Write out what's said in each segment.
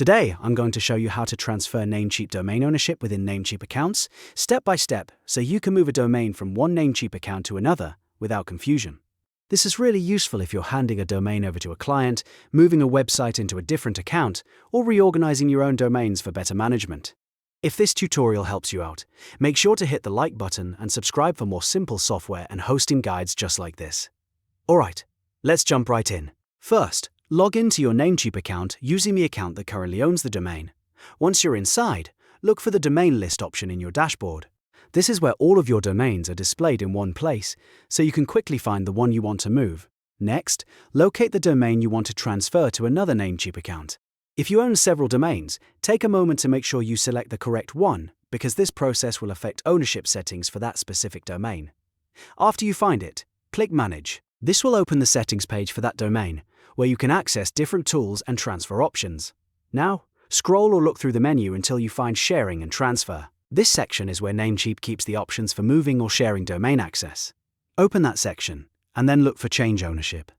Today, I'm going to show you how to transfer Namecheap domain ownership within Namecheap accounts, step by step, so you can move a domain from one Namecheap account to another without confusion. This is really useful if you're handing a domain over to a client, moving a website into a different account, or reorganizing your own domains for better management. If this tutorial helps you out, make sure to hit the like button and subscribe for more simple software and hosting guides just like this. Alright, let's jump right in. First, log into your Namecheap account using the account that currently owns the domain. Once you're inside, look for the domain list option in your dashboard. This is where all of your domains are displayed in one place, so you can quickly find the one you want to move. Next, locate the domain you want to transfer to another Namecheap account. If you own several domains, take a moment to make sure you select the correct one, because this process will affect ownership settings for that specific domain. After you find it, click Manage. This will open the settings page for that domain, where you can access different tools and transfer options. Now, scroll or look through the menu until you find Sharing and Transfer. This section is where Namecheap keeps the options for moving or sharing domain access. Open that section, and then look for Change Ownership.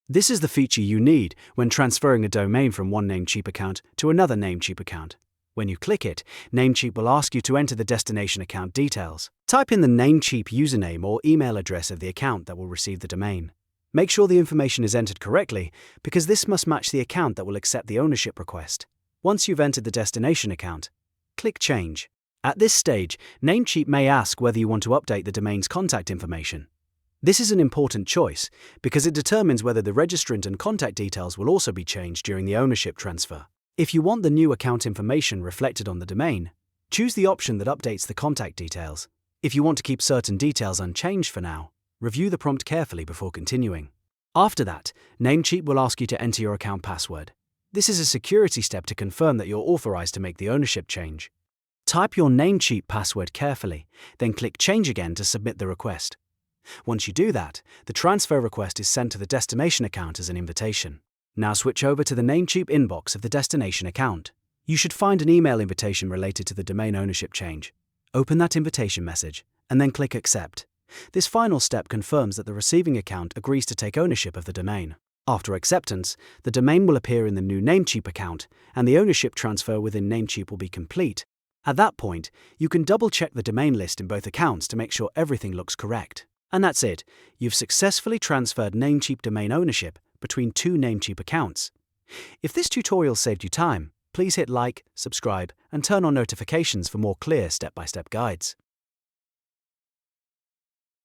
This is the feature you need when transferring a domain from one Namecheap account to another Namecheap account. When you click it, Namecheap will ask you to enter the destination account details. Type in the Namecheap username or email address of the account that will receive the domain. Make sure the information is entered correctly, because this must match the account that will accept the ownership request. Once you've entered the destination account, click Change. At this stage, Namecheap may ask whether you want to update the domain's contact information. This is an important choice, because it determines whether the registrant and contact details will also be changed during the ownership transfer. If you want the new account information reflected on the domain, choose the option that updates the contact details. If you want to keep certain details unchanged for now, review the prompt carefully before continuing. After that, Namecheap will ask you to enter your account password. This is a security step to confirm that you're authorized to make the ownership change. Type your Namecheap password carefully, then click Change again to submit the request. Once you do that, the transfer request is sent to the destination account as an invitation. Now switch over to the Namecheap inbox of the destination account. You should find an email invitation related to the domain ownership change. Open that invitation message, and then click Accept. This final step confirms that the receiving account agrees to take ownership of the domain. After acceptance, the domain will appear in the new Namecheap account, and the ownership transfer within Namecheap will be complete. At that point, you can double-check the domain list in both accounts to make sure everything looks correct. And that's it. You've successfully transferred Namecheap domain ownership between two Namecheap accounts. If this tutorial saved you time, please hit like, subscribe, and turn on notifications for more clear step-by-step guides.